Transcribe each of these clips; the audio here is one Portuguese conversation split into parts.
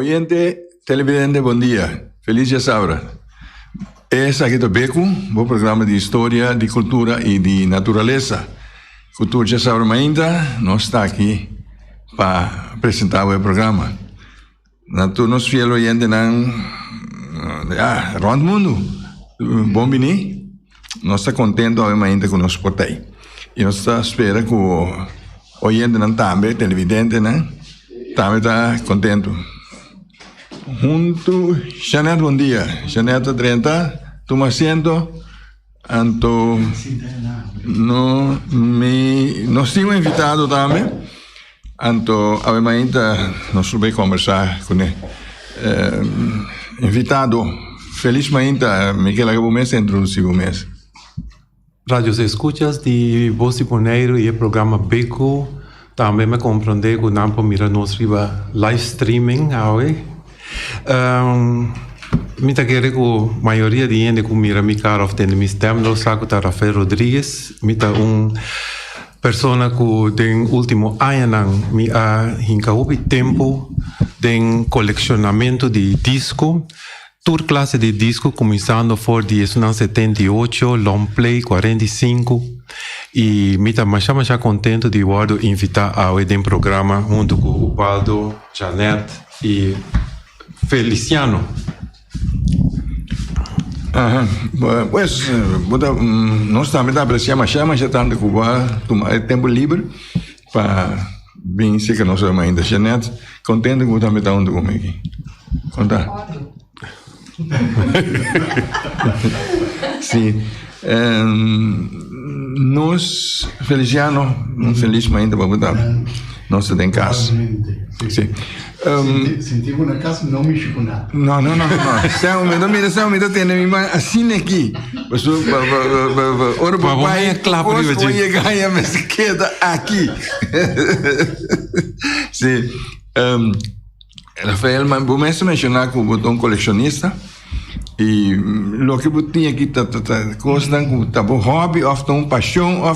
Oyente, televidente, bom dia. Feliz dia Sabra. Esse aqui do Beco, o programa de história, de cultura e de natureza. Cultura dia Sabra ainda não está aqui para apresentar o programa. Nós fiel oyente não, rondo mundo, bom venir. Nós estamos contentes ainda com nós por aí. E nós esperamos que o oyente não também, televidente, não, também está contente. Junto, Janete, bom dia. Janete, 30, toma assento. Anto, nós tínhamos invitado também. Anto, ainda nós vamos conversar com ele. Invitado, felizmente, Miquel Agabumés introduziu o mês. Rádios escuchas de Voz Bonaire e o programa Beco. Também me compreender que não podemos nos live streaming hoje. Mita querer que a maioria de gente que mira mi cara of tem mistério do saco da Rafael Rodrigues, mita persona que tem último ano mi a hincaúpi tempo tem colecionamento de disco, toda classe de disco começando por 1978, long play 45 e mita mais contento de guardo invitar a um programa junto com o Baldo, Janete e Feliciano. Pues, nós também apreciamos já tanto que tomar tempo livre para vir ser que nós somos ainda. Janete, contente que também está onde comigo aqui. Conta. Sim. Nós, Feliciano, feliz ainda para botar. Nós estamos em casa. Sim. Sentimos na casa, não me chegou nada. Não. Se eu me tenho uma assim aqui. Ora, papai, vou chegar e a mesquita aqui. Sim. Rafael, mas vou mencionar que o botão colecionista. E o que eu tinha aqui, coisa que hobby, ou paixão, ou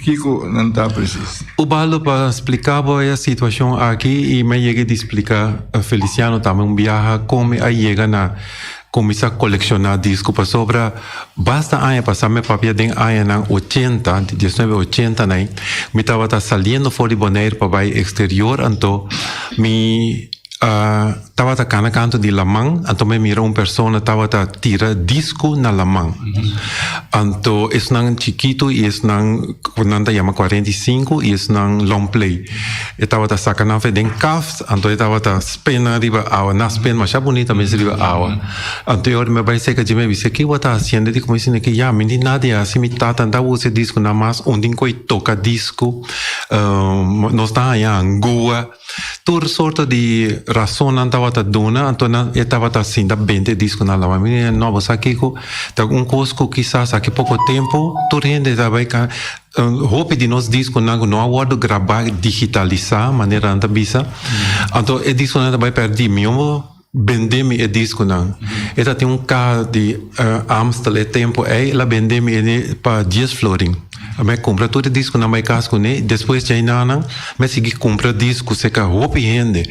Kiko não está preciso. O Baldo para explicar a situação aqui e me cheguei a explicar a Feliciano também viaja como aí chega na começar a colecionar disco para sobra basta anos passar meu papai tem anos 80 de 1980 né me estava saindo fora de Bonaire para o exterior então me estava tocando canto de lamang, então me mira persona estava tira disco na lamang. Então é nang chiquito e é nang quando chama 45 e é nang long play. Estava sacando de cuffs, então estava spena riba awa, na spena mas bonita mas riba awa. Então eu me vai ser que me disse que eu estava fazendo de como assim que já me di nada assim me tata anda use disco na mas onde coi toca disco, nós está aí Angola, toda sorte de razão não estava dona, então eu estava assim da 20 disco na lama, me não você aqui com coisa que quizás aqui pouco tempo, toda gente estava aí roupa de nós disco não aguardo gravar digitalizar maneira anda bisa, então é disco não vai perder mesmo vendeme e disco não. Esta tem carro de Amstel e tempo aí ela vendeme para 10 florin. Me compra todo disco na minha casa né, depois de não, me segui compra disco se que roupa rende.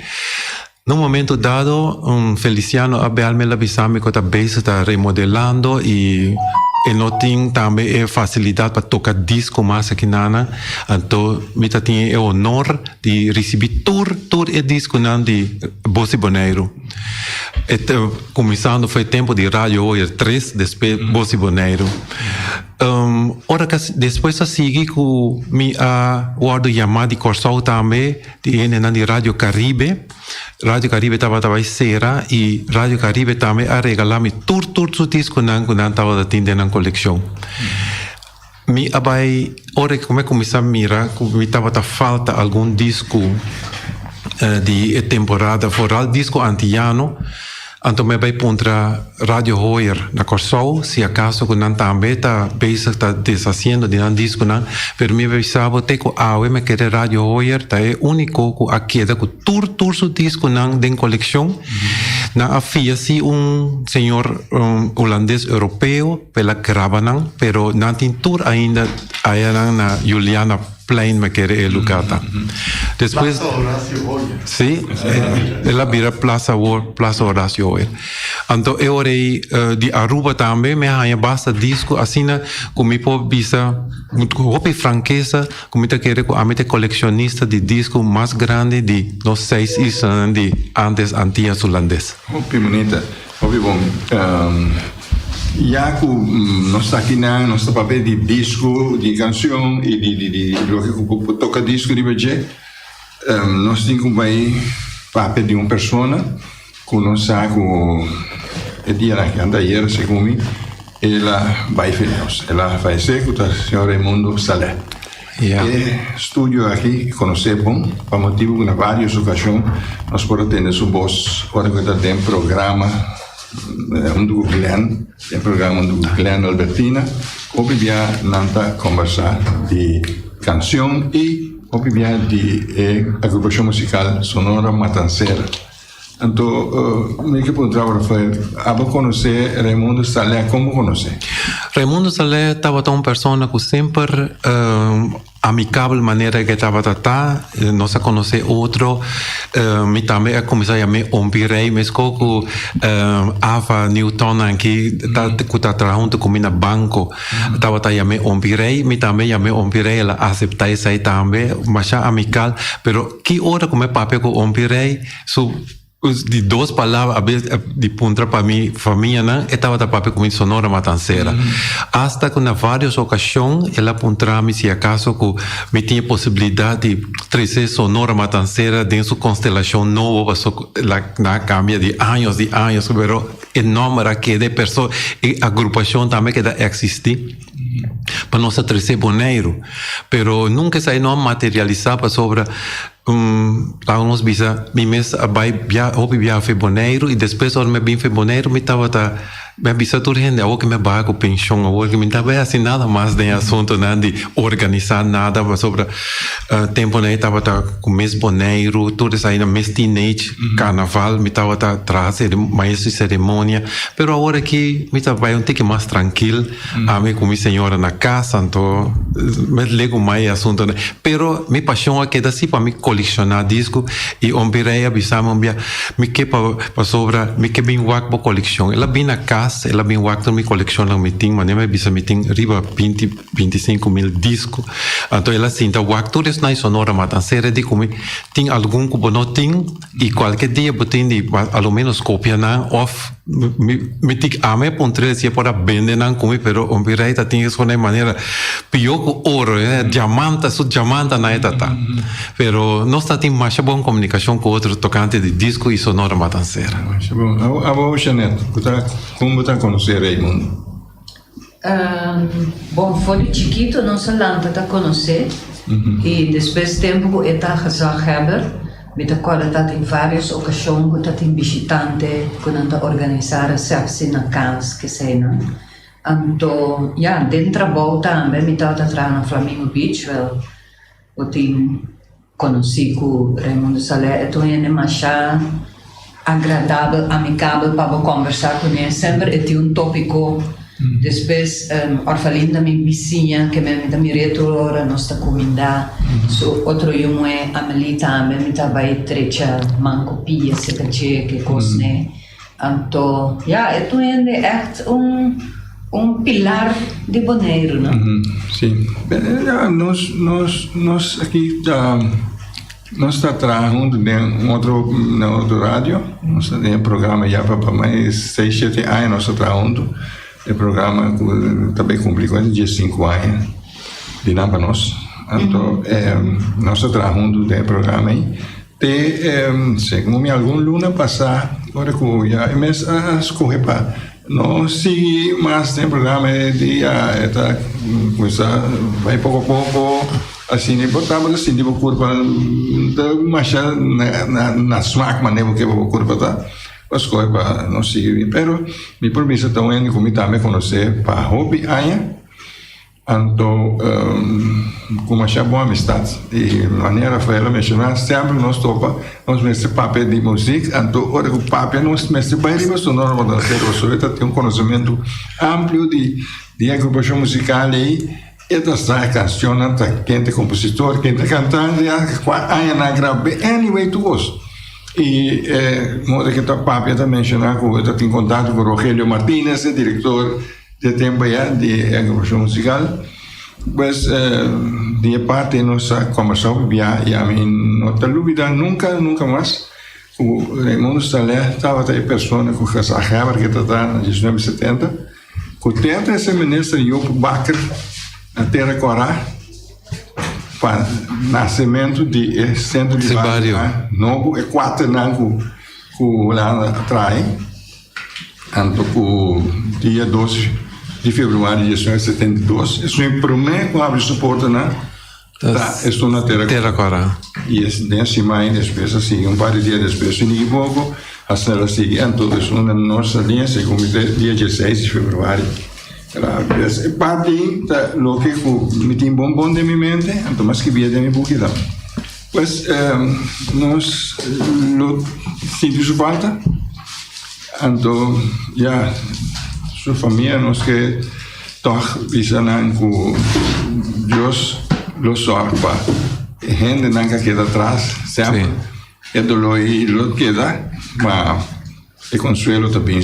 No momento dado, Feliciano abriu me avisar-me que a base está remodelando e não tem também facilidade para tocar disco mais aqui nana. Então, me tinha o honor de receber todo o disco de Voz Bonaire. Começando foi tempo de rádio hoje 3 depois Voz Bonaire. Ora que depois a seguir com me guardo chamada de Corsol também de Rádio Caribe. Rádio Caribe estava cera e Rádio Caribe também a regalar-me todo o disco que não estava tendo na coleção. Me abai ora que começar a mirar que me estava falta algum disco de temporada fora disco antiano. Então me vai contra Rádio Hoyer na Corsol, se acaso que não também está desfazendo de um disco não, pero me avisava que a me querer Rádio Hoyer tá é único que aqui da que todo o disco não tem coleção. Na afia si senhor holandês europeu pela Grabanang, pero na tintur ainda ayanan na Juliana Plein me quer educada. Depois, sim, ela vira Plaza Horácio. Então eu orei de Aruba também, me arranha basta disco, assim na como pode bisa, com franqueza, como te quer com a meta colecionista de disco mais grande de nós 6 islas de Antillas holandês. Muito bonita, muito bom. Já que nós está aqui na nosso papel de disco, de canção e de que toca disco de budget, nós temos um papel de uma pessoa que nós sabe que dia que anda aí segundo ela vai feliz, ela vai ser com o senhor Raimundo Salé. Estúdio aqui conhecemos para motivo que na várias ocasiões nós podemos ter sua voz, agora que tem programa do Glenn, tem programa do Glenn Albertina, obviamente nanta conversar de canção e obviamente de agrupação musical Sonora Matancera. Então, me que perguntava foi, abo conhecer Raimundo Salé, como conhecer? Raimundo Salé estava uma pessoa que sempre amigável maneira que estava tratar, nós a conhecer outro, me também comecei a me ombirei, mas como Ava Newton aqui, que está trabalhando comigo no banco, estava a me ombirei, me também a me ombirei, ela aceitou isso aí também, mas já amigável, pero que hora como é papel que ombirei, de duas palavras de punta para minha família não estava da papel com Sonora Matancera hasta que na várias ocasiões ela apontou-me se acaso que me tinha possibilidade de trazer Sonora Matancera dentro sua constelação nova na cambia de anos pero enorme aqui de pessoas e agrupação também que da existir para nós trazer boneiro pero nunca sai não materializava sobre alguns bisa mi mes vai viajar boneiro e depois me bem boneiro me tava me bisa tudo gente agora que me vai com pensão agora que me tava assim nada mais de assunto né de organizar nada sobre tempo né tava com mês boneiro tudo isso aí na mês teenage carnaval me tava atrás de mais cerimônia pero agora que me tava vai pouco mais tranquilo a mim com minha senhora na casa então me lego mais assunto né pero minha paixão é que dá assim para me colecionar disco e ombirei avisamos me que para sobra me que bem wak para coleção ela bem na casa ela bem wak me coleção me tem mas me bisa me tem riba 25 mil disco então ela sinta wak tudo isso na Sonora Matancera de como tem algum que não tem e qualquer dia botem de ao menos cópia na off me tem a me pontre se para vender não como pero ombirei tá tem isso de maneira pior que ouro diamante na etata pero nós temos mais boa comunicação com outro tocante de disco e Sonora Matancera. Bom. A boa Janete, como você conhece Raimundo? Bom, foi chiquito, não se lembra de conhecer e depois tempo eu estava Heber, me acordo em várias ocasiões que tem visitante que não organizar se na casa que sei não. Então, dentro da volta também me estava atrás no Flamingo Beach, eu tenho conheci com Raimundo Salé, então é mais agradável, amigável para conversar com ele. Sempre tinha tópico. Depois, Orfalinda, minha vizinha, que me retornou nossa comida. Outro um é Amelie também, me estava aí trecha mancopia, se que coisa, né? Então, então é echt pilar de boneiro, não? Sim. Nós aqui nós está trabalhando em outro rádio, nós temos programa já para mais 6, 7 anos nós estamos trabalhando, o programa também cumpre quase 5 anos de nada para nós, então nós estamos trabalhando no programa aí, segundo algum luna passar, agora que já mas escorrer para não seguir mais tem programa de esta coisa vai pouco a pouco assim botamos assim de curva da marcha na smack maneira que vou curva tá as coisas para não seguir pero me permite também como também conhecer para hobby aí Então, como achar boa amizade. E maneira Rafaela mencionar, sempre nós toca, nós mestre papel de música, então, ora o papel nós mestre vai riba sonora, mas nós tem conhecimento amplo de agrupação musical aí, e da canção, quem é compositor, quem é cantante, aí na grave, anyway, tu gosta. E, modo que o papel também mencionar, eu tenho contato com o Rogelio Martínez, diretor de tempo já de agrupação musical, pues de parte de nossa conversação já não tem dúvida nunca mais o Raimundo Stalé estava aí pessoa com essa Heber que está na 1970 com o teatro esse ministro Joop Bakker na Terra Corá para nascimento de centro de Barrio novo e quatro anos com lá atrás então com dia 12 de fevereiro de 1972, isso é o primeiro que abre suporte na estou na Terra Corá. E nesse mês, depois, assim, par de dias depois, em pouco, a senhora seguinte, então, isso na nossa linha, segundo dia 16 de fevereiro. É parte do que me tem bom de minha mente, então, mas que via de minha boca. Pois, nós sentimos falta, então, já, sua família, nós que toch visanan com Deus lo sorpa. Gente não queda atrás, sempre. É dolor e lo queda, mas é consuelo também.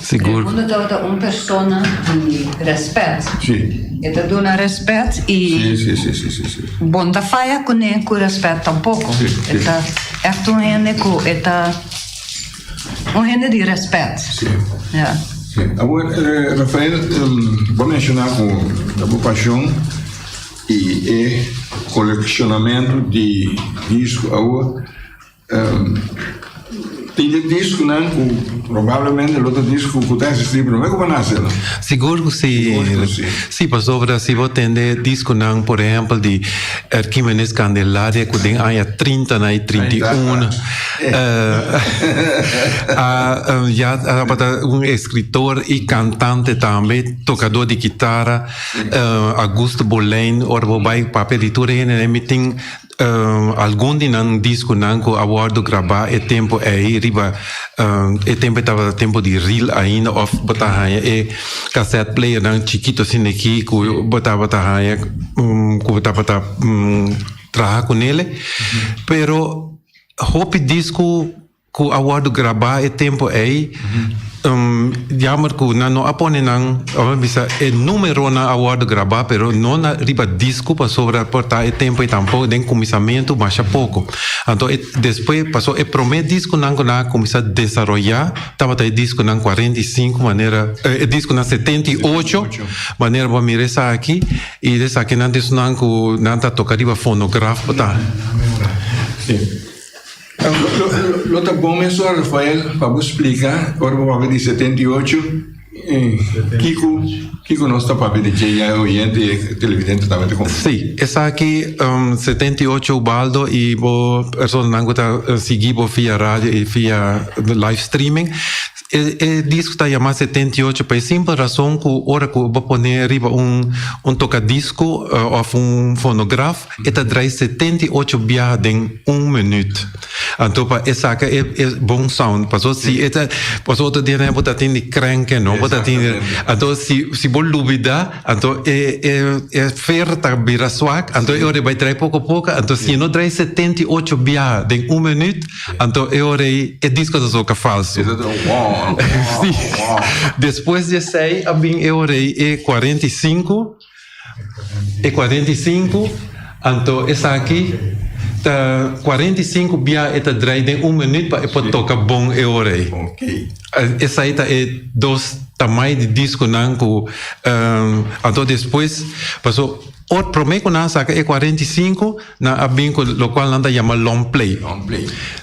Seguro. Quando está uma pessoa de respeito, sim. Está dando respeito e sim. bom da faia com respeito tampouco. Está é um gente que está um gente de respeito. Sim. Yeah. Agora, Rafael, vou mencionar com a paixão e colecionamento de disco. Agora, tem disco, não? Provavelmente o outro disco que está assistindo, não é como nasce, não? Seguro sim. Sim, mas sobre se você tem disco, não, por exemplo, de Arquimedes Candelaria, que tem aí 30 e 31. Já escritor e cantante também, tocador de guitarra, Augusto Boleyn, ou vai papelitura, e tem algum de não disco não que aguardo gravar é tempo aí riba é tempo estava tempo de reel ainda ou botar aí cassette player não chiquito assim aqui que botar aí que botar trabalhar com ele pero hope disco que aguardo gravar é tempo aí jammer que não apone não bisa é número na aguardo gravar pero não na riba disco para sobre portar é tempo e tampouco tem começamento mas é pouco então depois passou é primeiro disco não na começar a desenvolver estava aí disco na 45 maneira disco na 78 maneira para mirar essa aqui e dessa aqui não disso não que não tá tocar riba fonográfico tá Lo tá bom mesmo, Rafael, para você explicar, agora vou falar de 78, Kiko não está para DJ, é oyente e televidente também. Sim, essa aqui 78 Baldo e a pessoa não está seguindo via rádio e via live streaming. E disco está chamado 78 por simples razão que hora que eu vou pôr arriba toca-disco ou fonográfico e está traz 78 viagens em 1 minuto. Então, essa aqui é bom sound. Passou se outro dia não botar tem crank não botar tem então se vou duvidar então é fair tá vira swag então eu vai trazer pouco a pouco então se não traz 78 viagens em 1 minuto então eu é disco da soca falso. Depois de sair, eu é 45. É 45. Então, essa aqui, 45 via eta draai em 1 minuto para tocar bom eurei. Ok. Essa aí é 2 tamanhos de disco não então depois passou outro primeiro não saca é 45 na abin ko local não chama long play.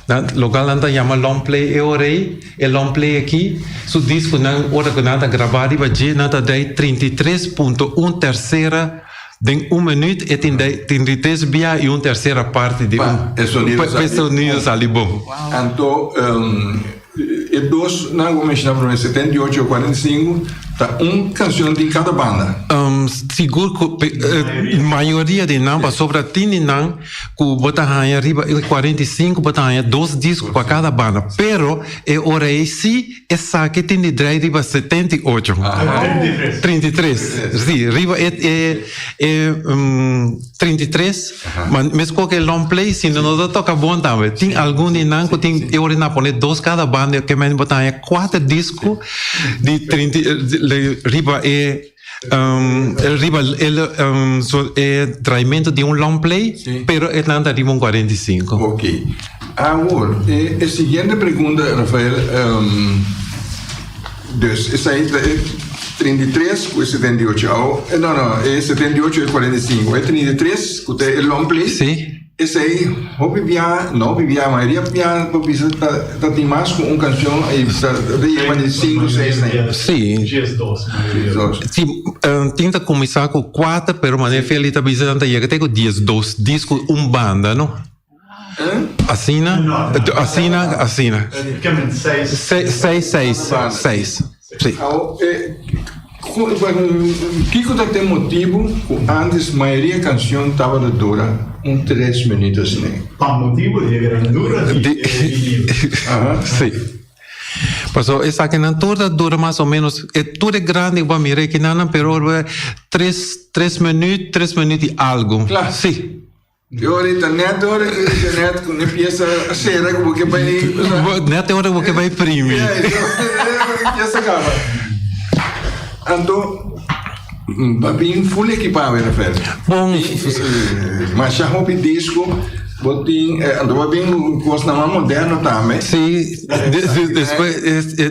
Na local não chama long play eurei e long play aqui su disco não outra que nada gravado vai de nada dai 33.1 terceira em 1 minuto e tem 33 via e 1 terceira parte de sonidos ali bom. Então, e dois, não vou mencionar para 78 ou 45, Tá canção de cada banda. Seguro que maioria de não sobre tini não que botar aí arriba 45 botar aí 2 discos para cada banda, pero ora esse essa que tem de arriba 78. 33. Sim, arriba 33. Mas mesmo que long play se não toca bom também. Tem algum de não que tem eu na poner 2 cada banda que me botar aí 4 discos de 30 riba el traimento de un long play, sí. Pero Atlanta arriba un 45. Ok. Agora, a seguinte pergunta, Rafael, essa aí é 33 com 78. Não, é 78 e 45. É 33 com o long play? Sim. Esse aí, a maioria tem mais com uma canção aí, de 5, 6, né? Sim. Sim, tenta começar com 4, pero maneira feliz também se tenta chegar até com 2 discos, banda, não? Assina. 6. Sim. Que tem motivo que antes a maioria da canção estava dura 3 minutos, né? Para motivo de grandura Sim. Passou essa que não toda dura mais ou menos tudo é grande para mirar que não pero 3 minutos e algo. Claro. Sim. Eu internet com a peça a ser porque vai net hora porque vai imprimir. Peça acaba. Então, bem full equipado, Rafael. Bom, mas já houve disco, botin, andou bem coisa mais moderna também. Sim,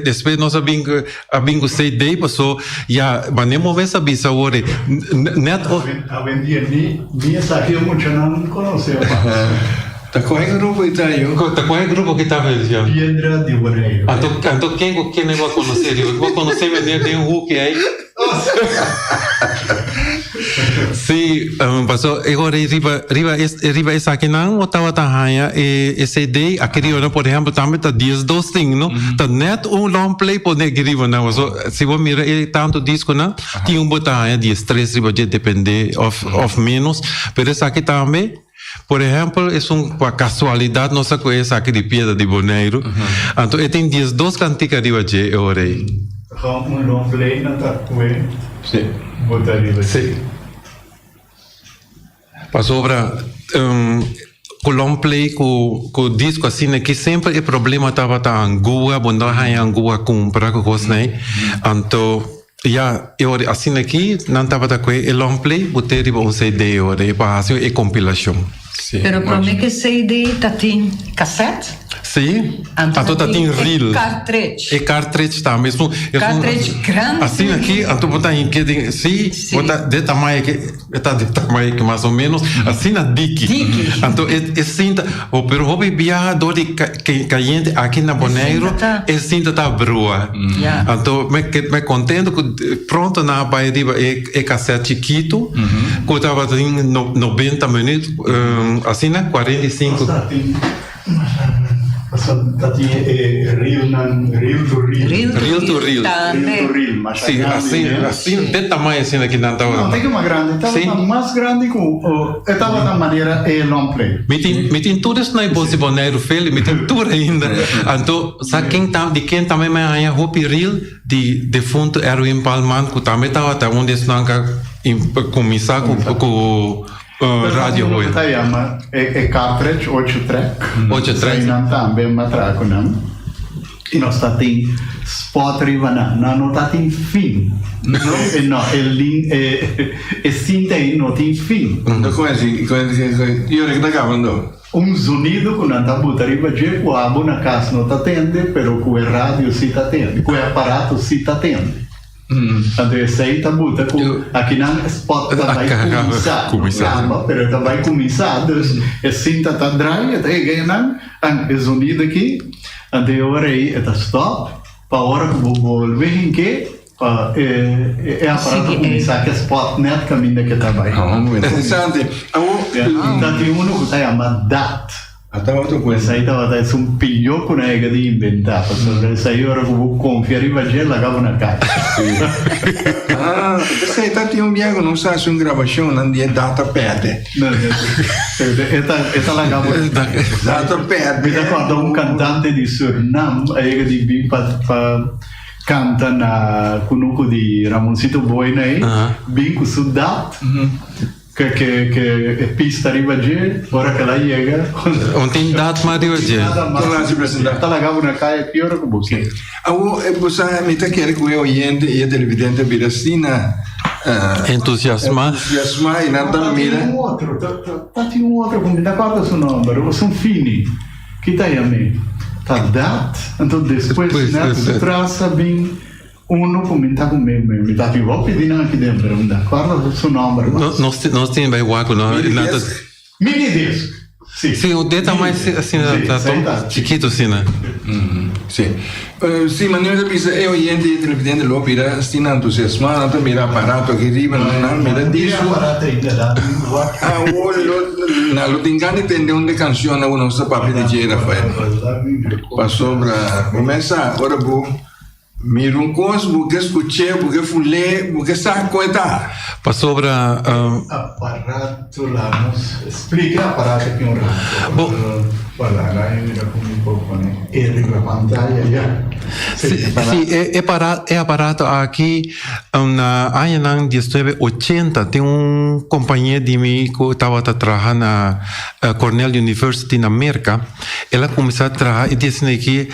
depois nós abingo CD passou, já, mas nem mover saber essa hora. Net. A vendia nem essa aqui eu muito não conhecia. Tá qual é o grupo que tá aí? Tá qual é o grupo que tá vendo? Piedra de Boneiro. Então quem não vai conhecer? Eu vou conhecer vender de Hulk aí. Sim, passou agora riba essa aqui não estava tahanha e CD aquele ano por exemplo também tá 10 2 thing não tá net long play por né riba não se vou mirar tanto disco não tinha botar 10 3 riba de depende of menos pero essa aqui também. Por exemplo, é uma casualidade nossa coisa aqui de Piedra de Boneiro. Então, eu tenho 2 canticas de hoje, eu orei. Um long play não está com ele. Sim. Botar ali. Sim. Passou para com long play, com disco assim, né, que sempre o problema estava a Angola, quando a Angola compra com coisa, né? Então, eu assim aqui, não estava com o long play, botei um CD, para fazer a compilação. Pero para mim que CD tá tem cassete? Sim. Então tá tem reel. Cartridge. E cartridge tá mesmo. Cartridge grande. Assim aqui, então botar em que sim, botar de tamanho que mais ou menos assim na dique. Então é cinta, o pero hobby viajador de caiente aqui na Boneiro, é cinta tá brua. Então me contento que pronto na Bahia é cassete chiquito, que tava em 90 minutos, assim né, 45. Reel to reel. Sim, assim, de tamanho assim aqui não estava. Não, tem que uma grande. Estava mais grande que estava da maneira long play. Me tem tudo isso na bolsa Boneiro Feli, me tem tudo ainda. Então, sabe quem também me arranha Hopi Reel de fundo Erwin Palman, que também estava onde não começar com rádio hoje. É cartridge 8 track. 8 track. Não também matraco não. E nós tá tem spot riba não tá tem fim. Não, é cinta aí não tem fim. Então como é assim? Eu que tá gravando. Sonido que não tá botando riba de o abo na casa não tá tendo, pero com o rádio sim tá tendo, com o aparato sim tá tendo. Então esse aí tá bota aqui na spot vai começar, pero tá vai começar, assim tá dry, até ganhar é sonido aqui, então agora aí tá stop, para hora que vou volver em que é aparato começar que spot net caminho que tá vai. Interessante. Tá tem um que tá chama DAT. Até outra coisa. Essa aí estava um pilhoco na ega de inventar. Essa aí eu vou confiar em você, ela acaba na casa. Essa aí tá tem um biago, não sabe se uma gravação, não é data perde. Não, essa lá acaba. Data perde. Me recorda um cantante de Suriname, a ega de bim para canta na Kunuku de Ramoncito Boina aí, bem com Sudat. Que pista arriva de, ora que ela chega. Ontem data mais de hoje. Então se apresentar. Tá legal na caia pior que você. Você me tá querendo que o oyente e a televidente viracina entusiasmar e nada mira. Tem um outro, como me acorda seu nome, são fini. Que tá aí a mim? Tá dat, então depois né, se traça bem uno comenta comigo, me dá de volta pedindo aqui dentro, me dá acorda seu nome. nós temos bem guaco, não? Mini disc. Sim, o dedo tá mais assim, tá chiquito assim, né? Sim. Sim, mas não é precisa eu oyente e televidente lo vira assim entusiasmado, não mira aparato aqui riba, não mira disso. Lo tingani tende onde canzone uno sta papi di J. Rafael. Passou para começar, agora vou mira um coisa, porque escutei, porque fulei, porque sabe coisa. Passou para aparato lá, explica aparato aqui um rato. Lá mira como um pouco, né? Ele na pantalla já. Sim, é aparato aqui na ano de 1980 tem companhia de mim que estava trabalhando na Cornell University na América. Ela começou a trabalhar e disse que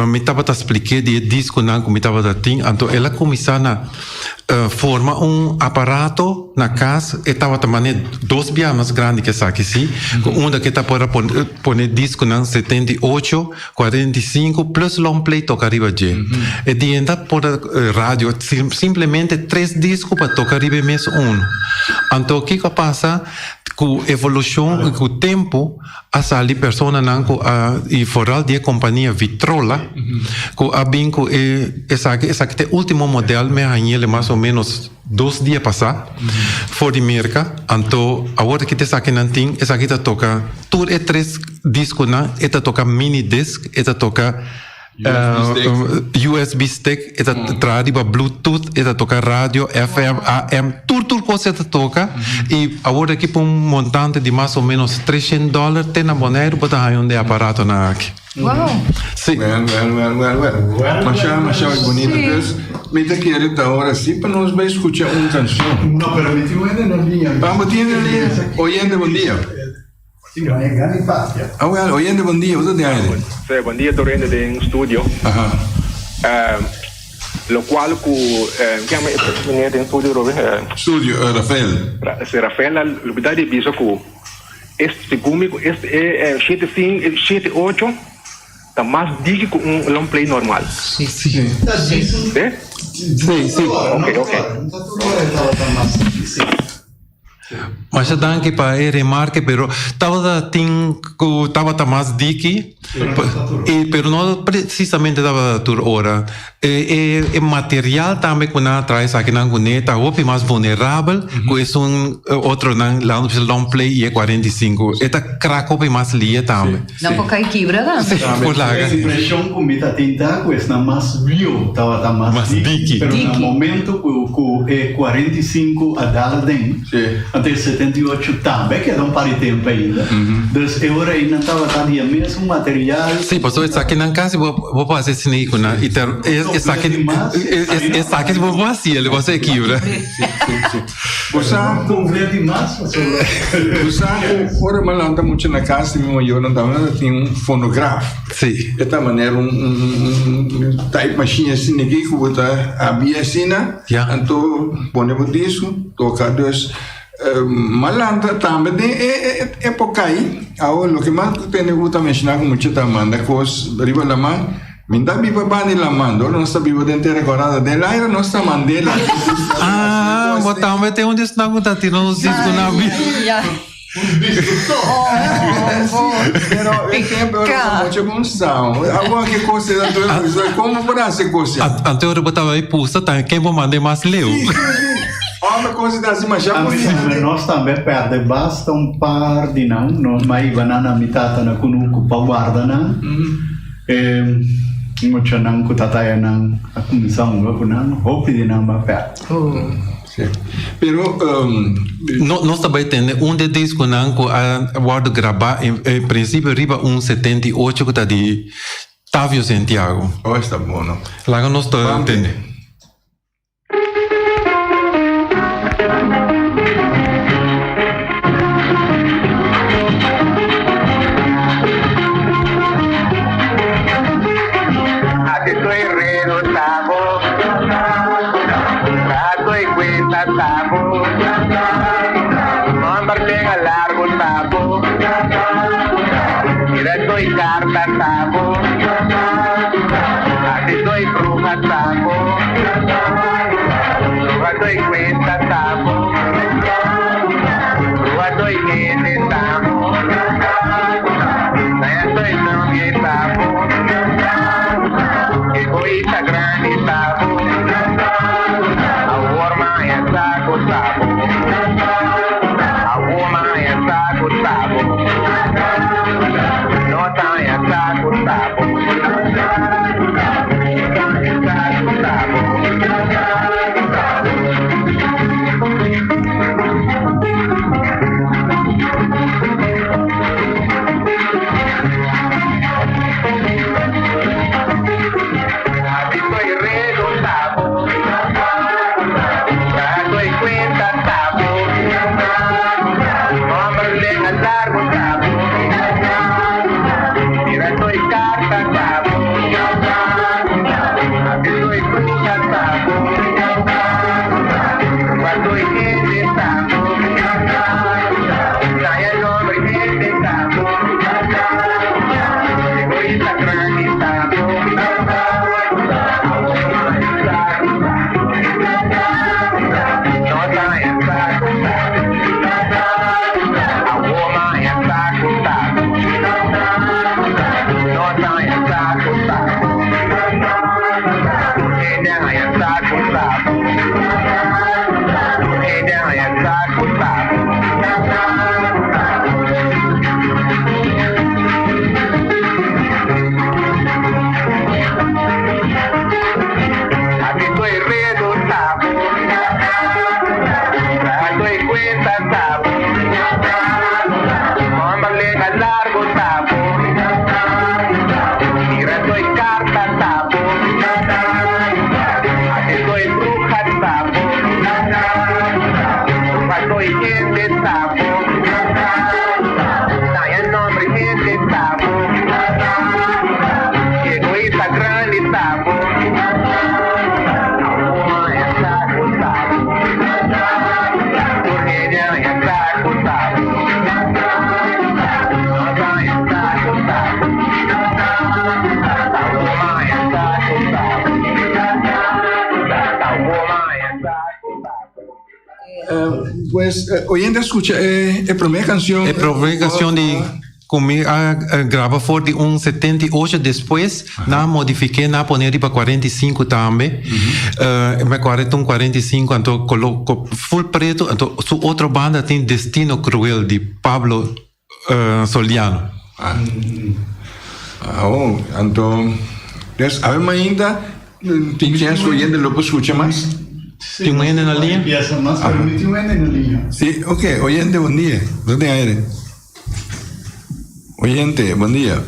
me estava a explicar de disco não como estava a ter, então ela começou a formar aparato na casa e estava também dois bias mais grandes que essa aqui, sim. Uma que está para pôr disco não 78, 45 plus long play tocar arriba de. E de entrar por rádio simplesmente 3 discos para tocar arriba mesmo Então o que passa com evolução com o tempo a sair pessoa não e foral de companhia Vitrola com a binco essa que é o último modelo me ganhei mais ou menos 2 dias passar fora de América então agora que essa aqui não tem essa aqui toca tudo é 3 discos não esta toca mini disc esta toca USB stick, esta traz Bluetooth, esta toca rádio, FM, AM, tudo coisa esta toca e agora aqui por montante de mais ou menos $300 tem na boneiro para ter um aparato na aqui. Uau! Sim. Mas é bonito. Me te quero da hora assim para nós vai escutar uma canção. Não permitiu ainda na linha. Vamos ter ali, oyente bom dia. Oyente bom dia, você tem aí? Bom dia, estou indo em estúdio. Lo qual chiama in studio Studio Rafael. Rafael, lo vedete biso ku este comigo este é 7-8 tá mais digo com long play normal. Sim. Sim. Ok. Mas já dá que para remarque, pero estava mais dique, pero não precisamente estava por hora. E material também quando traz aqui na guneta, o mais vulnerável, que é outro lá no long play e é 45. Eta craco mais lia também. Não pode cair quebra, não? Por lá. A impressão que me está tentando é mais viu, estava mais dique, pero no momento que é 45 a Dalden. Até 78 também, que é par de tempo ainda. Então, eu ainda estava ali mesmo material. Sim, pastor, isso aqui na casa vou fazer isso aí, né? Isso aqui vou fazer, ele vai ser aqui, né? Você concreto demais, você fora malanta muito na casa, eu não estava tinha fonográfico. Sim. De tal maneira type machine assim que você abria assim, né? Então, põe o disco, toca dois malanta também é época aí o que mais tem que mencionar com muita tamanda cos riba la man minda biba bani la mando nossa biba dente recordada dela era nossa mandela mas também tem um disco que tá tirando os discos na vida pero el tempo era muita função agora que coisa como por essa coisa anterior eu botava aí puxa tá quem vou mandar mais leu uma coisa assim, mas já nós também perde basta par de não, mas banana mitata na kunuku pa guarda na. Mucha não kutataya não a comissão não não, hope de não vai perto. Pero nós também temos de disco que a guarda gravar em princípio riba 78 que está de Távio Santiago. Oh, está bom, não? Lá nós estamos tendo. Pues, oyendo escucha, a primeira canção. A primeira canção de comigo grava for de 78 depois, na modifiquei, na poner para 45 também. Me 45, então coloco full preto, então su outra banda tem Destino Cruel de Pablo Soliano. Então, a ainda tem chance oyendo lo escucha mais? Tem um ende na linha? Mas permite um ende na linha. Sim, ok. Oyente, bom dia. Você tem aire? Oyente, bom dia.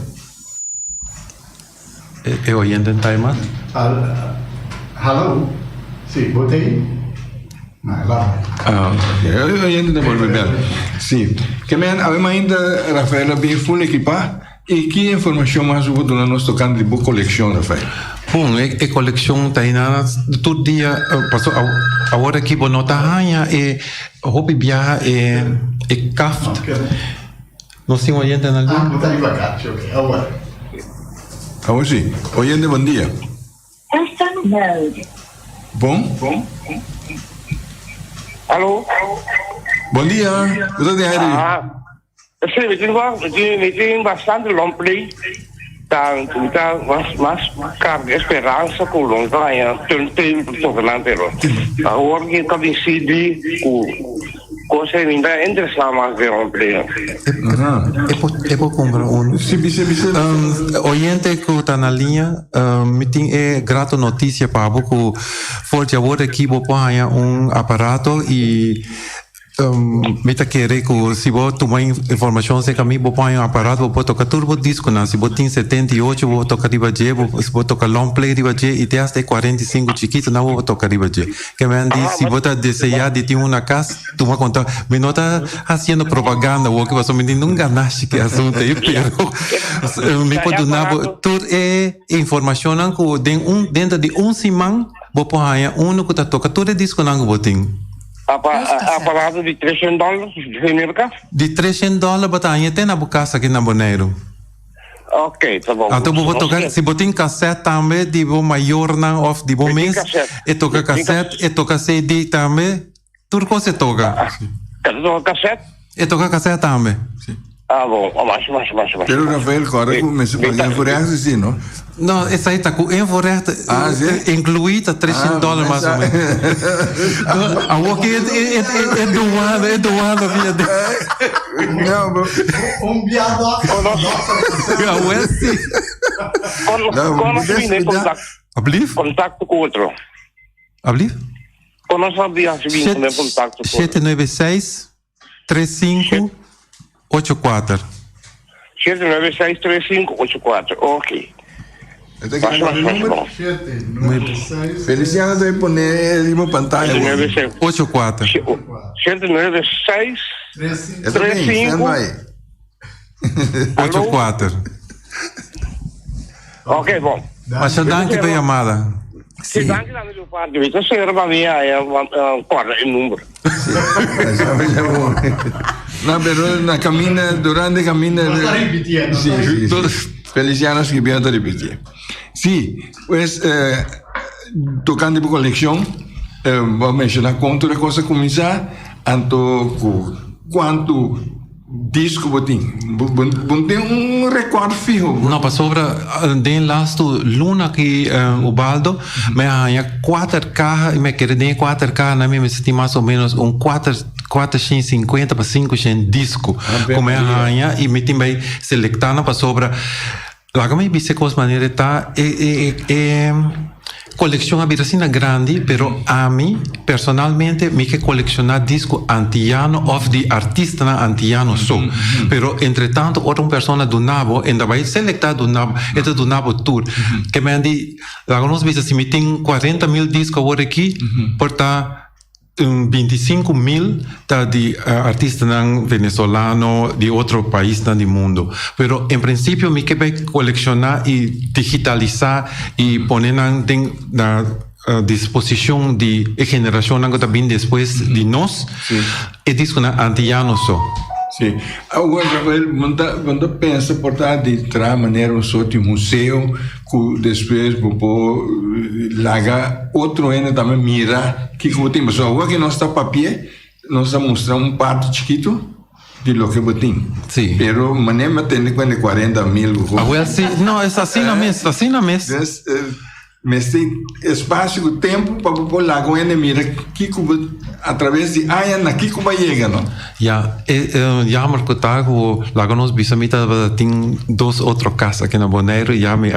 É oyente em Taimã? Hello? Sim, botei? Não, lá. Ok. Oyente de Bolívar. Sim. Que me ainda, Rafaela, bem full equipar. E que informação mais o do nós tocando de boa coleção, Rafael? Bom, a coleção está aí todo dia, passou agora aqui por nota ranha e hobby viaja e caft. Não sei oyente na linha. Botar devagar, deixa eu ver. Agora. Agora sim. Oyente, bom dia. Custom mode. Bom? Alô? Bom dia. Você tem aire? Sim, me tem bastante long play. mas carga esperança com longe lá tem tempo todo pero agora que tá decidi coisa ainda interessar mais de emprego eu comprar um oyente que está na linha me tem grato notícia para que forte agora aqui vou pôr aparato e me tá querer que se vou tomar informação se caminho vou pôr aparato vou tocar turbo disco não se vou tem 78 vou tocar riba G vou tocar long play riba G e até 45 chiquito não vou tocar riba G que me diz se vou tá desejar de ter uma casa toma conta me não tá fazendo propaganda ou que você me diz não ganaste que assunto aí pero me pode dar toda informação que dentro de semana vou pôr que tá tocar todo disco não vou ter aparato de $300 de $300 batalha tem na casa aqui na Bonaire. Ok, tá bom. Então vou tocar, se botar cassete também, de bom maior não off de bom mês, e toca cassete, e toca CD também, tudo que você toca. Toca cassete? E toca cassete também. Ah, bom, mais. Pero Rafael, corre com me se paga enfurecer assim, não? Não, essa aí tá com enfurecer, incluída $300 mais ou menos. A walkie é doado, filha dele. Não, Viado a contato com outro. Abrir? Eu não sabia se vinha com contato com outro. 796-3584. 796-3584, ok. Feliciano deve poner ali na pantalla. 84. 196 35 84. Ok, bom. Mas eu danke pela chamada. Se danke da minha parte, você será para mim o número. No, pero na camina, durante a camina. Sí, Feliciano escribió a repetir. Sí, pues tocando por colección, vou mencionar quanto a coisa começar, anto quanto disco botin, tem recorde fijo. Não, para sobra, den last luna que o baldo, me há 4 carros, me quer den 4 carros, na minha senti mais ou menos 450 para 500 disco, como é a e me também selectando para sobra. Lá como eu vi se coisa maneira tá colección abiracina grande, pero a mí personalmente me que coleccionar disco antillano of the artista antillano pero entre tanto otra persona do nabo en da vai selectar do nabo tour que me andi algunos veces si me ten 40,000 discos ahora aquí porta 25,000 de artistas venezolanos de otro país del mundo. Pero en principio me que coleccionar y digitalizar y poner en la disposición de generación que también después de nos es disco antillano Sim. Agora, quando pensa por de tra maneira um sorte museu que depois vou largar outro ano também mira que como temos agora que nós está papel nós está mostrando parte chiquito de lo que botin. Sim. Pero maneira tem quando 40,000. Agora sim, não é assim na mesa, mas tem espaço e tempo para pôr lá com ele mira que através de anos aqui como chega, não? Jammer que tá o lá que nós bisamita tem 2 outras casas aqui na Bonaire já me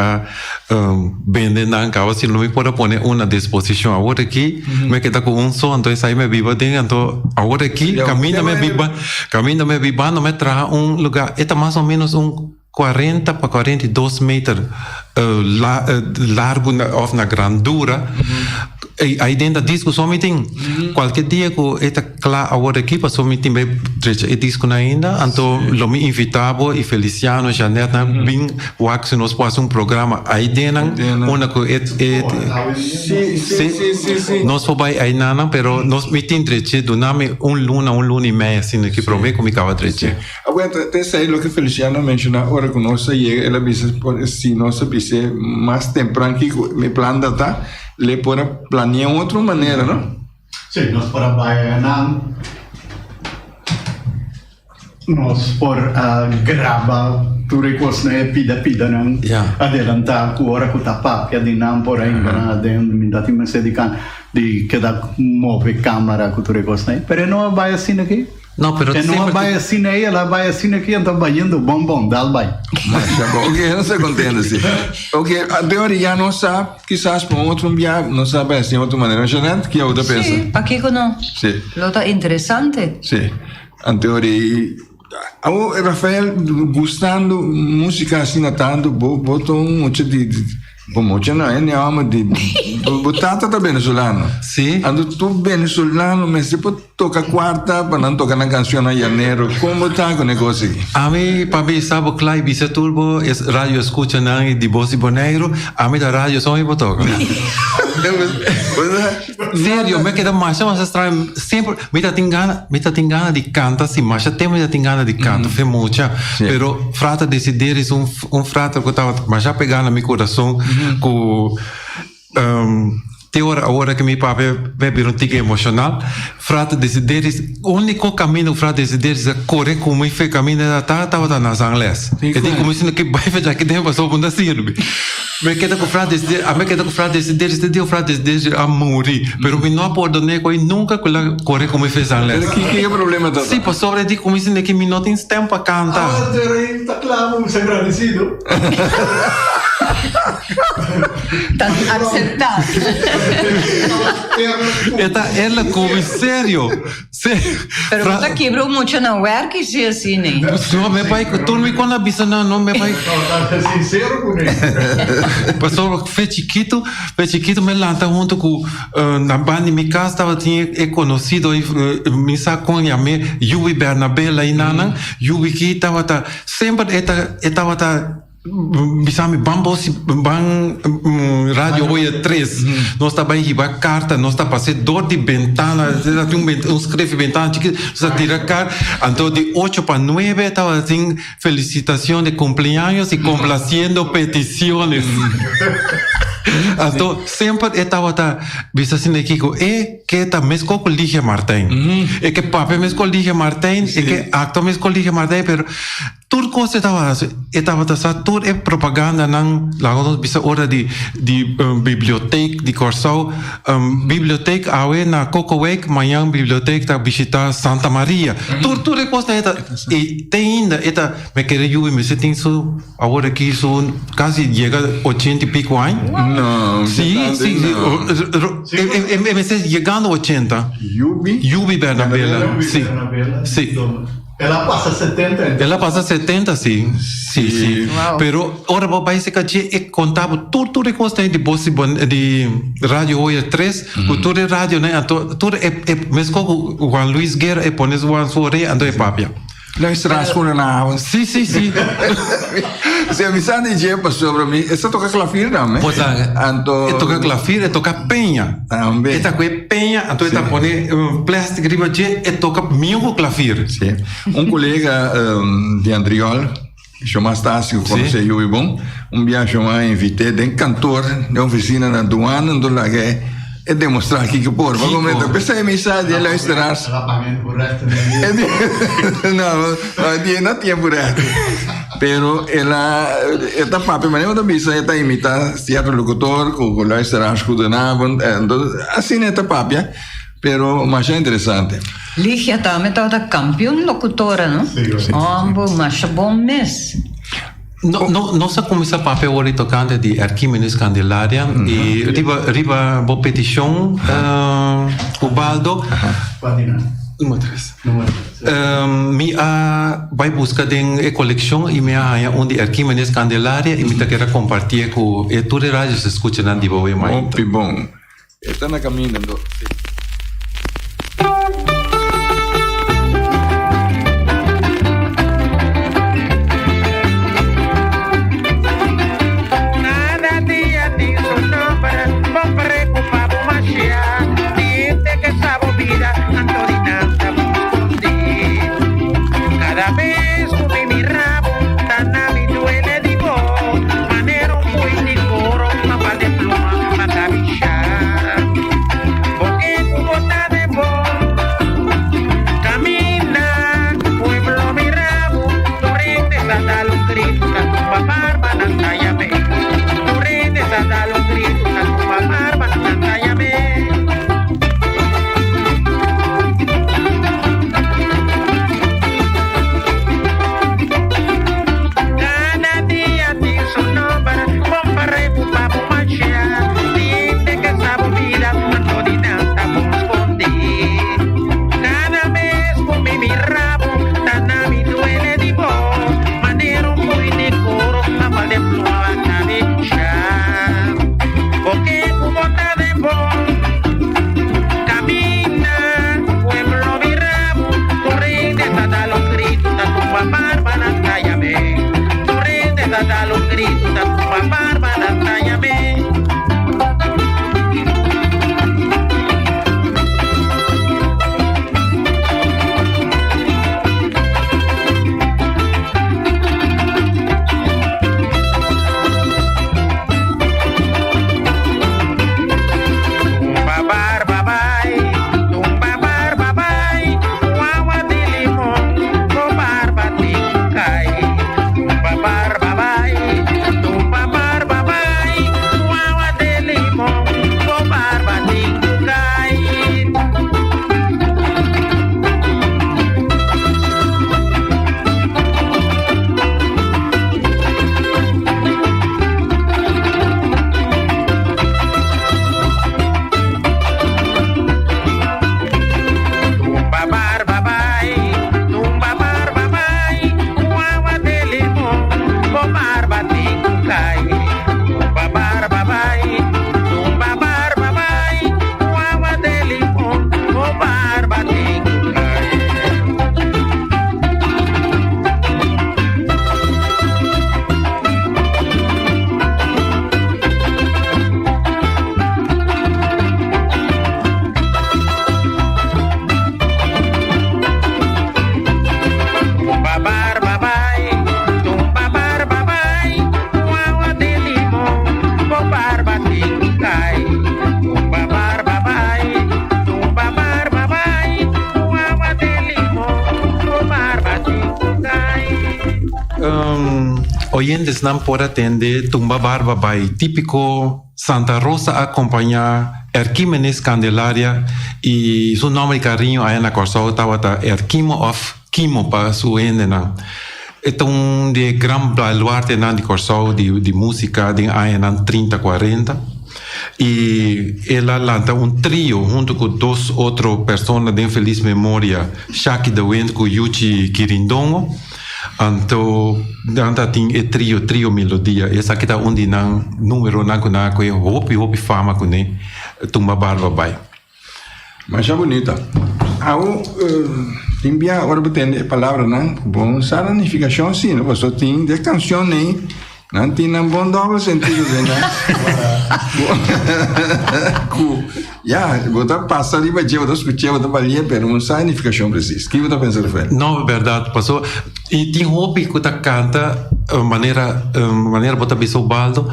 vendendo na casa se não me pode pôr uma disposição agora aqui me queda com só então aí me viva dentro agora aqui caminho me viva não me traz lugar é mais ou menos 40 para 42 metros largo na grandura. Aí dentro da disco só me tem qualquer dia que está claro agora aqui passou me tem bem disco ainda então lo me invitava e Feliciano Janete bem o que nós fazemos programa aí dentro uma que nós vai aí não pero nós me tem treche do nome luna e meia assim que promete como acaba treche agora até sair o que Feliciano menciona agora que nós chega ela bisa se nós bisa mais temprano que me planta tá le pode planear outra maneira, não? Sim, nós para baianar nós por grava tu recurso na pida não adelantar com hora com tapa que de não por aí na dentro me dá time se de que da move câmera com tu recurso né pero não vai assim aqui. No, pero não vai assim aí, ela vai assim aqui, então vai indo bom, dá vai. Ok, não se contenta assim. Ok, a teoria não sabe, quizás por outro dia, não sabe assim, de outra maneira, gente, que é outra pensa. Sim, para que não? Sim. Lo tá interessante. Sim, a teoria. O Rafael, gostando música assim, tanto, botou muito de Pomocha não é nenhuma de botata tá venezuelano. Sim. Ando tu venezuelano, mas se pode tocar quarta para não tocar na canção na janeiro. Como tá com o negócio aqui? A mim, para mim, sabe claro, Visa Turbo, rádio escuta não de Bosi Boneiro, a mim da rádio só me botoca. Sério, me queda mais estranho. Sempre, me tá tem gana de cantar, sim, mas tem me tem gana de cantar, foi muita. Pero frata decidir é frata que tava, mas já pegar no meu coração. Com tem hora que meu pai vai um tique emocional frata decidir o único caminho frata decidir é correr como me fez caminho tava nas inglês e digo como se que vai fazer que tem passou por sirve me queda com frata decidir a me queda com frata decidir frata decidir a morrer pero me não pode nem nunca correr como me fez inglês que é o problema tá sim por sobre digo como se que me não tem tempo para cantar tá claro muito agradecido. Tan aceptar. Ela come sério. Pero você quebrou muito na work se assim, né? Não, meu pai, tu me quando avisa não, meu pai. Tá sincero com ele. Passou foi chiquito me lanta junto com na banda minha casa estava tinha conhecido me sacou a me Yui Bernabé lá inana, Yui que estava sempre estava Bisami Bambos Radio Oia 3 nós está bem riba carta nós está passando dor de ventana escreve ventana chiquito nós tira cara então de 8 para 9 estava assim felicitação de cumpleaños e complaciendo peticiones então sempre estava visto assim aqui que está mesco com Ligia Martin e que papai mesco Ligia Martin e que acto mesco Ligia Martin pero tudo coisa estava tudo é propaganda não lá nós bisa hora de biblioteca de Corsau biblioteca awe na Cocoweck manhã biblioteca tá visitar Santa Maria tudo é coisa e tem ainda me querer eu me sentir isso agora que isso quase chega 80 e pico anos não sim me chegando 80 Yubi Bernabella sim Ela passa 70. Ela passa 70, sim. Wow. Pero ora vou vai se cache e contava tudo de costa de Bosi de Radio Oia 3, tudo rádio né, tudo é mesmo com Juan Luis Guerra e pones Juan Sore ando e papia. Luisteraars goedenavond. Sim. Se avisando de jeito sobre mim, essa toca clavier também. Pois é. Toca clavier, toca penha. Também. Esta coisa penha, então esta põe plástico riba de e toca minho clavier. Sim. Colega de Andriol, chama Stasio, conhece eu e bom, dia chama invité de cantor de oficina na aduana, do lague e demonstrar aqui que por momento pensei mensagem de luisteraars. Ela paga por resto de não tinha por resto. Pero ela está papi, mas não bisa ela imita certo locutor com luisteraars goedenavond, assim é papia. Pero mas é interessante. Ligia também estava campeão locutora, não? Sim. Mas bom mês. Nossa comissão papel hoje tocando de Arquimedes Candelaria e riba boa petição Ubaldo número 3 vai buscar a coleção e me arranha onde Arquimedes Candelaria e me tá querer compartilhar com e todas as rádios escutam de boa mais bom está na caminho Porque oyentes não podem atender Tumba Barba Bai, típico Santa Rosa acompaña Erquímenes Candelaria e seu nome de carinho aí na Corsol estava Erquimo of Quimo para su endena. Então de gran baluarte na de Corsol de música de aí na 30 40 e ela lança trio junto com dois outras pessoas de feliz memória, Shaki de Wind com Yuchi Quirindongo. Então, tem trio melodia. Essa aqui está onde não número não com hopi fama com né Tumba Barba Bai. Mas já bonita. Timbia agora botando a palavra não, bom significação sim, não só tem de canção nem não tem um bom duplo sentido né. Já, botar passar ali vai botar escutar botar balia, pero não significação precisa. Que você pensa Rafael? Não, é verdade, passou e tem hopi que tá canta maneira botar biso baldo.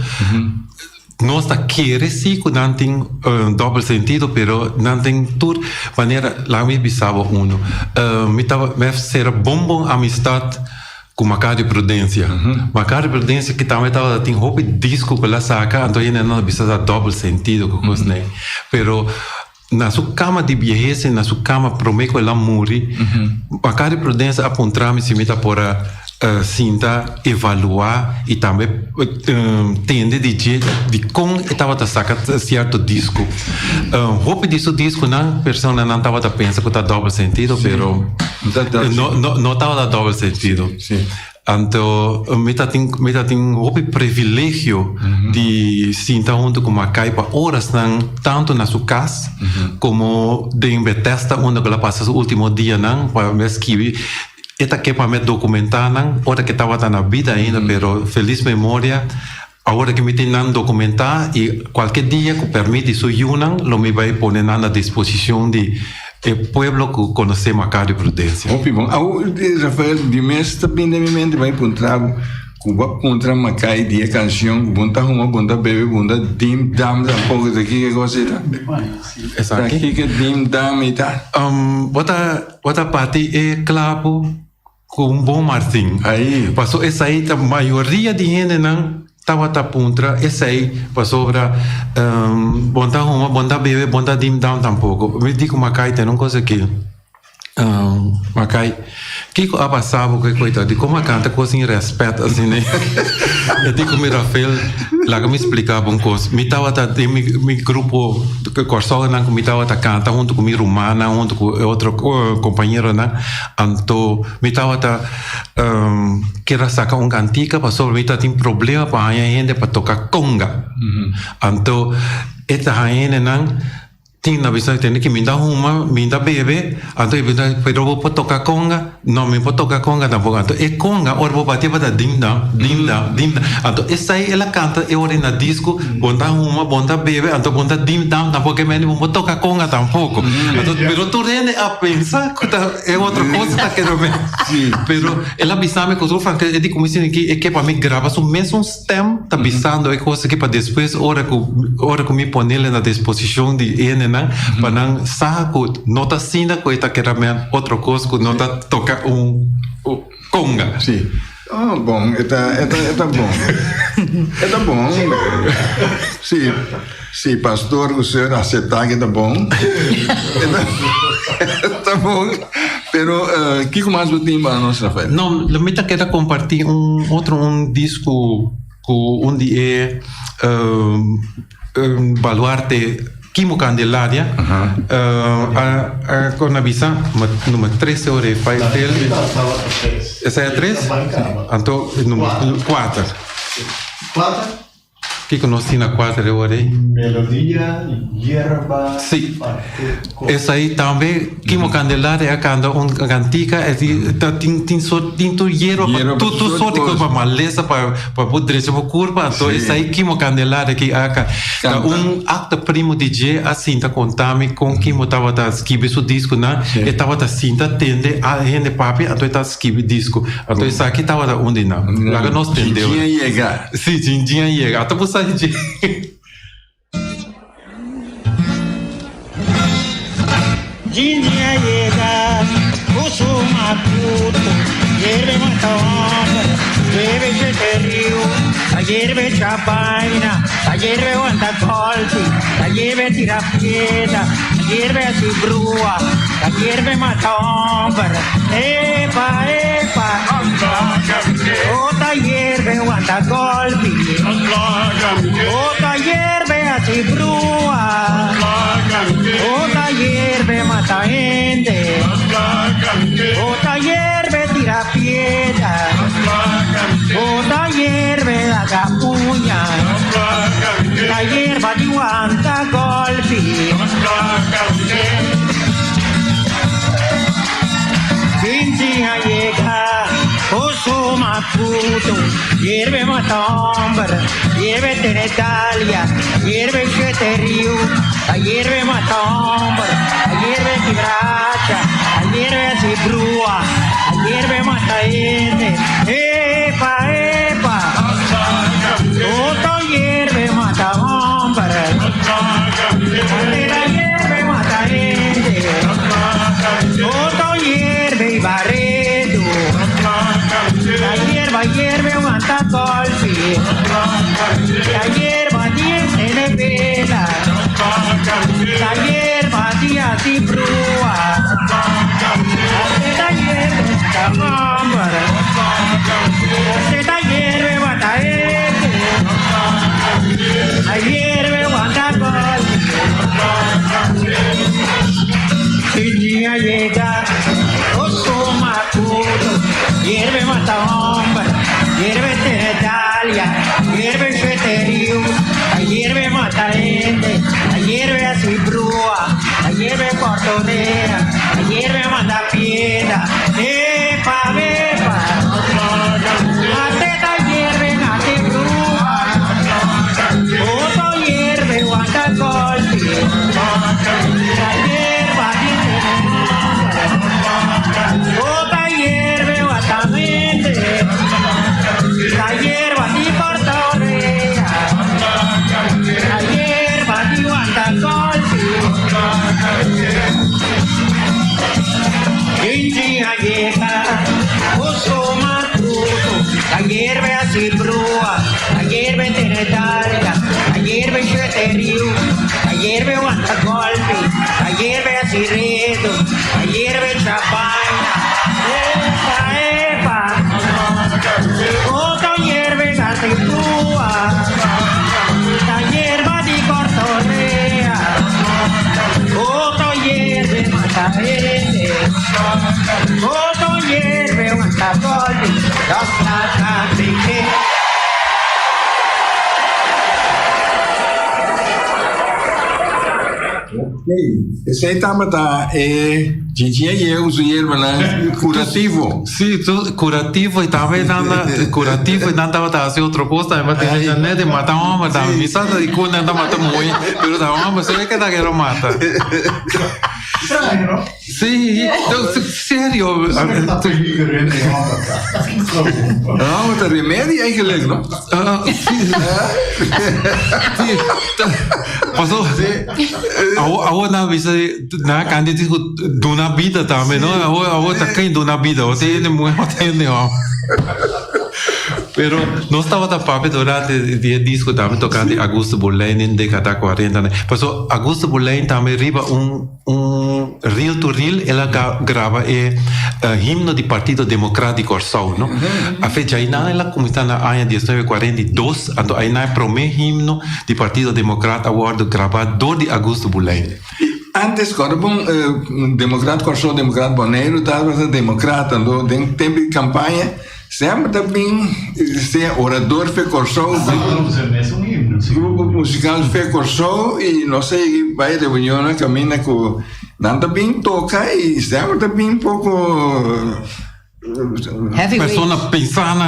Nós tá querer sim que não tem duplo sentido, pero não tem tudo maneira lá me bisava uno. Me ser bom amistade com Macari Prudência. Macari Prudência que também estava tem roupa disco pela saca, então ainda não precisa duplo sentido com coisa né. Pero na sua cama de viejez, na sua cama prometo ela muri. Macari Prudência apontar-me se me tá por sinta evaluar e também entender de como estava a sacar certo disco. Roupa disso disco não pessoa não estava a pensar que está duplo sentido, pero não estava a duplo sentido. Sim. Então, me tem roupa privilégio de sentar junto com uma caipa horas não tanto na sua casa como de Bethesda onde ela passa o último dia não para me escrever. Esta que para me documentar não, hora que estava na vida ainda, pero feliz memória. Agora que me tem não documentar e qualquer dia que permite isso não, lo me vai pôr na disposição de pueblo que conhece Macari Prudência. Muito bom. Rafael, de mês também de minha mente vai encontrar Cuba contra Macai de canção, bunta uma bunta bebê bunta dim dam um pouco daqui que gosta. Essa aqui que dim dam e tá. Outra parte é claro com Bom Martin. Aí. Passou essa aí a maioria de gente não estava a puntra, essa aí passou para bunta uma bunta bebê bunta dim dam tampouco. Me digo Macai tem uma coisa que Macai que a passava que coitado de como a canta com assim respeito assim né. Eu digo me Rafael lá que me explicava uma coisa me estava de mi grupo que Corsol não me estava a cantar junto com minha romana junto com outro companheiro não então me estava querer sacar uma cantica passou me estava tem problema para a gente para tocar conga então esta gente não tem na visão tem que me dá uma me dá bebê então eu vou tocar conga não me vou tocar conga tampouco então é conga ou vou bater para dinda então essa aí ela canta eu na disco bonta uma bonta bebê então bonta dinda tampouco é mesmo vou tocar conga tampouco então pero tu rende a pensar que é outra coisa que não sim pero ela bisame que eu falo que de como assim que para me gravar o mesmo stem tá bisando é coisa que para depois hora que me pôr ele na disposição de ele para não saco nota sina coisa que era outra coisa que nota tocar conga. Sim. Oh, bom, é bom. É bom. Sim. Sim, pastor, o senhor aceitar que tá bom. Tá bom. Pero que mais você tem para nós, Rafael? Não, eu me quero compartilhar um disco onde é baluarte Quimo Candelaria, com a visão, número 13 horas, pai dele. Essa é a 3? Então, número 4. 4? O que nós temos na 4 horas? Melodia, hierba. Sim. Essa aí também, Quimo Candelaria, é uma cantica, tem tu hierba, tu só de coisa maleza para poder deixar curva, então essa aí, Quimo Candelaria, que é acto primo DJ, assim, tá contame com Quimo estava a escrever o disco, né? E estava assim, tá tende a gente papi, então tá escrever disco, então isso aqui estava onde não, lá que nós entendeu. Tinha chegar. Sim, tinha chegar, até você Jinha llega, puso maputo, lleve matawana, Lleve teriu, lleve chapaina, lleve guanta colpi, lleve tirapieda, lleve cibrua, lleve matomber, epa, ota lleve guanta colpi, ota lleve cibrua, ota lleve mata gente, ota lleve tirapieda, ota hierve la capuña, la hierba di guanta golpi. Quinti a llega, oso maputo, hierve matomber, hierve tenetalia, hierve cheteriu, hierve matomber, hierve tibracha, hierve cibrua, hierve mataende. Epa, oto hierve mata hombre, la hierve mata gente, oto hierve y barredo, la hierba hierve mata golpe, la hierba tiene vela, la hierba tiene brua, la hierve mata hombre. Hierve mata gente, hierve mata golpe. Si día llega, oso maputo, hierve mata hombre, hierve tenetalia, hierve cheteriu, hierve mata gente, hierve así brua, hierve cortonera, hierve mata piedra, epa. Otra hierve guatamente, la hierba di cortonera, la hierba di guantacolpi. Quinti a llega, oso maputo, la hierve así brua, la hierve tenetaria, la hierve cheteriu, la hierve guantacolpi, la hierve así redo, la hierve chapaina, epa, oto hierve gatipúa, la hierba di cortonea, oto hierve mata gente, oto hierve guantacolpi, los platapique. Esse aí é uso hierba curativo. Sí, curativo y también nada para hacer otra cosa, además de nada de matar hombre, también mi santa de cuna nada mata muy, pero también se ve que da mata. Extraño, ¿no? Sí, serio. Não, mas remédio eigenlijk, não? Sí. Pasó. Ahora na visa na candidate dona vida também, não? Ahora tá quem dona vida, você não tem Pero no estaba tan papi durante 10 discos también tocando Augusto Boleyn en década 40. Pero Augusto Boleyn también arriba un reel to reel, ela grava himno del Partido Democrático Orçau, ¿no? A fecha ahí nada la comisión en el año 1942, ando ahí nada primer himno del Partido Democrático Award grabado de Augusto Boleyn. Antes, quando um democrata Orçau, democrata Boneiro, estava democrata, no tempo de campanha, sempre também ser orador foi Orçau, grupo musical foi Orçau e não sei, vai reunião, caminha com nada bem toca e sempre também um pouco persona pensando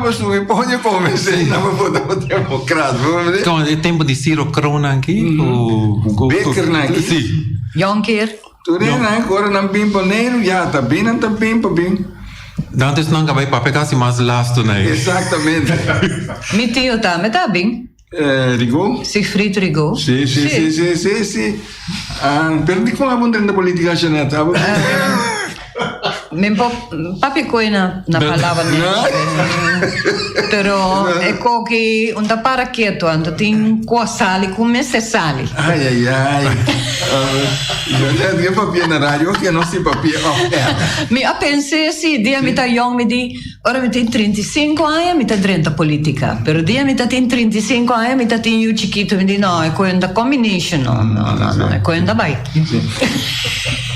mas não pode começar não vou democrata, vamos ver. Então, é tempo de Ciro Crona aqui, o Becker aqui. Sim. Jonker. Tudo agora não bem Boneiro, já tá bem, não tá bem. Antes não vai para pegar se mais lasto, né? Exatamente. Mi tio também tá bem. Rigaud? Siegfried Rigaud. Sim. Pero di ko nga punta na politika siya na. papi ko na palavra niya. Pero eko que onda para quieto, ando tem sali come se sali. Ai. Eu já tinha papel na rádio que não sei papel. Mi a pensei assim, dia me tá young, me di, ora me tem 35 anos, me tá 30 política. Pero dia me tá tem 35 anos, me tá tem eu chiquito, me di, não, é coisa combination, não, é coisa vai.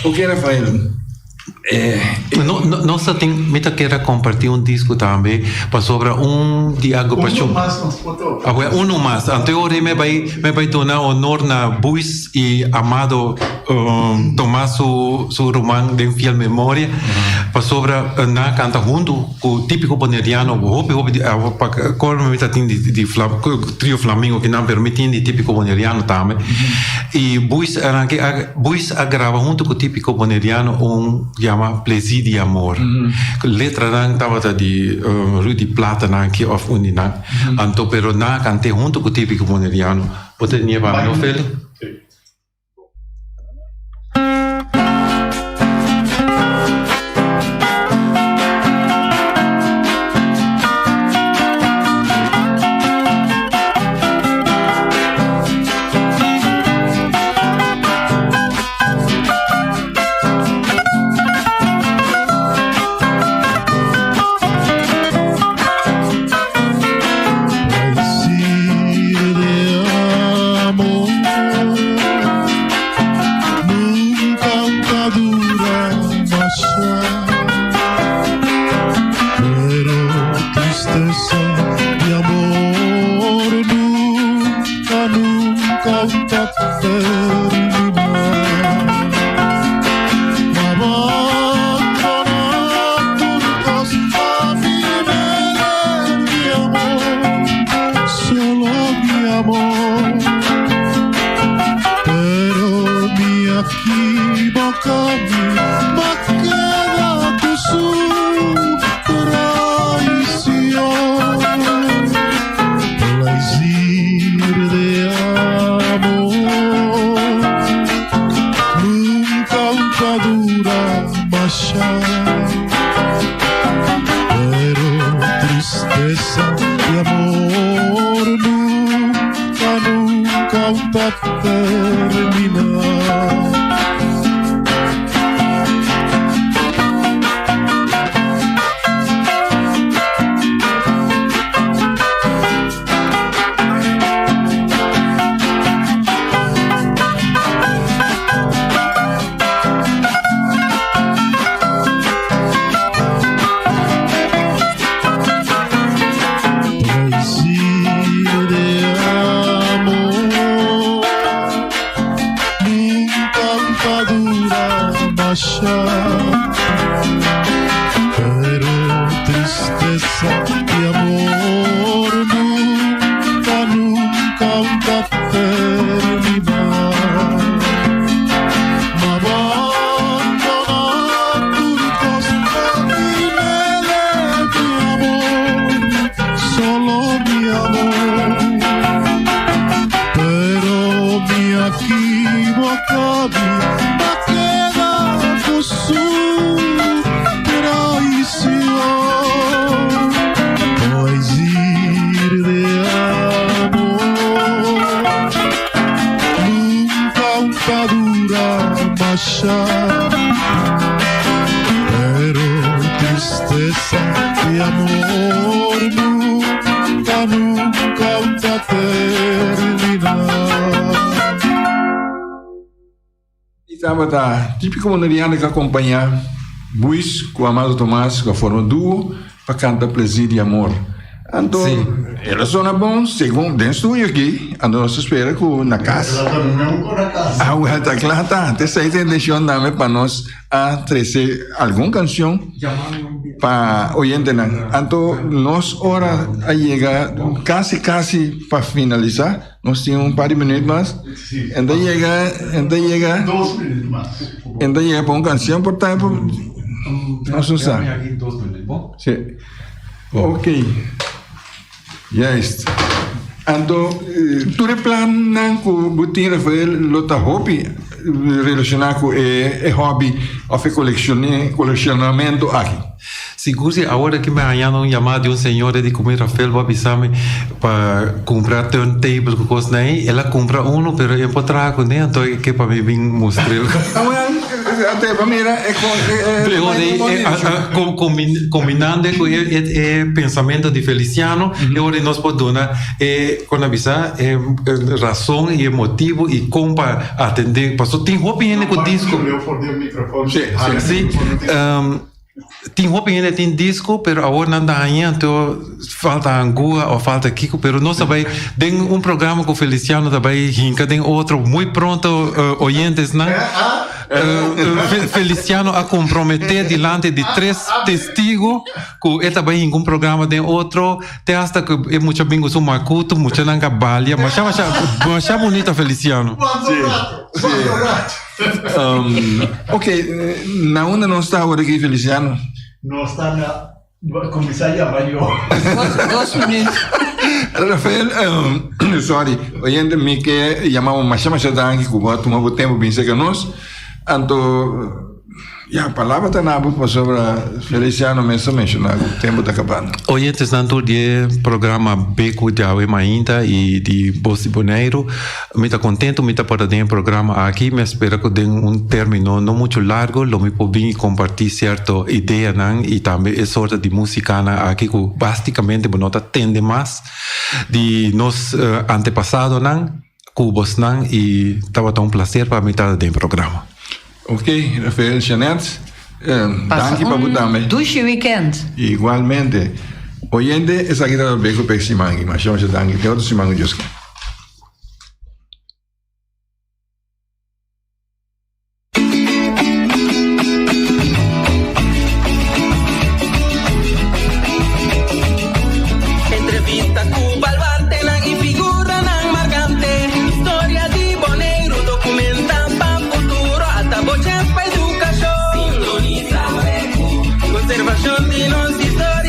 O que, Rafael? Nós quero compartilhar disco também sobre dia uno mais. Anterior me vai donar honor na Buis e Amado tomar su romance de fiel memória sobre na canta junto com o típico boneriano como me tem de trio Flamengo que não permite de típico boneriano também e Buis agrava junto com o típico boneriano chama Plezir de Amor. Letra nang tawata di Rudy Plata nang ki of uninang. Anto pero na cante junto com o típico boneriano. Pode nieva no Feli? Tá típico boneriano que acompanha Buis com Amado Tomás com a forma duo para cantar Plezir de Amor. Então, ela sona bom, segundo dentro do estúdio aqui, a nossa espera com na casa. Ah, tá claro, tá. Até sair tem deixado nome para nós a trazer alguma canção para oyente não. Então, nós hora a chegar quase para finalizar. Nós temos um par de minutos mais. Então chega 2 minutos mais. Então chega para uma canção por tempo. Nós não sabemos. Sim. Ok. Yes. Então, tu plan nang ko buti Rafael lota hopi relacionado com o hobby ou colecionamento aqui. Seguro, agora que me ganharam chamada de um senhor de comer Rafael Babisame para comprar turntable com coisa aí, ela compra um, mas eu vou trazer com ele, então que para me vir mostrar. Até para mim combinando com o pensamento de Feliciano, agora nós podemos dar quando avisar razão e motivo e como para atender. Passou tem roupa ainda com disco. Sim. Tem roupa ainda tem disco, pero agora não dá ainda, então falta Angua ou falta Kiko, pero nós também tem programa com Feliciano também, hinca tem outro muito pronto oyentes, né? Feliciano a comprometer diante de 3 testigos que ele também em programa tem outro, tem hasta que é muito bem com o Macuto, muito nanga balia, mas chama bonita Feliciano. Ok, na onde não está agora aqui Feliciano? Não está na comissária maior. 2 minutos. Rafael, sorry, oyente me que chamamos mais dangue que o tomou tempo bem seca nós, então a palavra está na boca sobre Feliciano mesmo mencionado, o tempo está acabando. Oyentes tanto de programa Beco de Aue Mainda e de Bosi Boneiro, me está contento, me está para ter programa aqui, me espero que tenha término não muito largo, lo me pode compartilhar certa ideia e também é sorte de música aqui que basicamente não atende mais de nos antepassados cubos e estava tão prazer para me estar dentro do programa. Ok, Rafael Chanet, danke para você. Douche weekend. Igualmente. Oyente, essa aqui está bem com o Peximangue, mas chama-se danke. Tem outro Simangue Josque. Entrevista Cuba al Bartelan y figura nan marcante. Historia de Boneiro documentan pa futuro hasta bochas pa educación. Sintoniza Beco. Conservación de nos historia.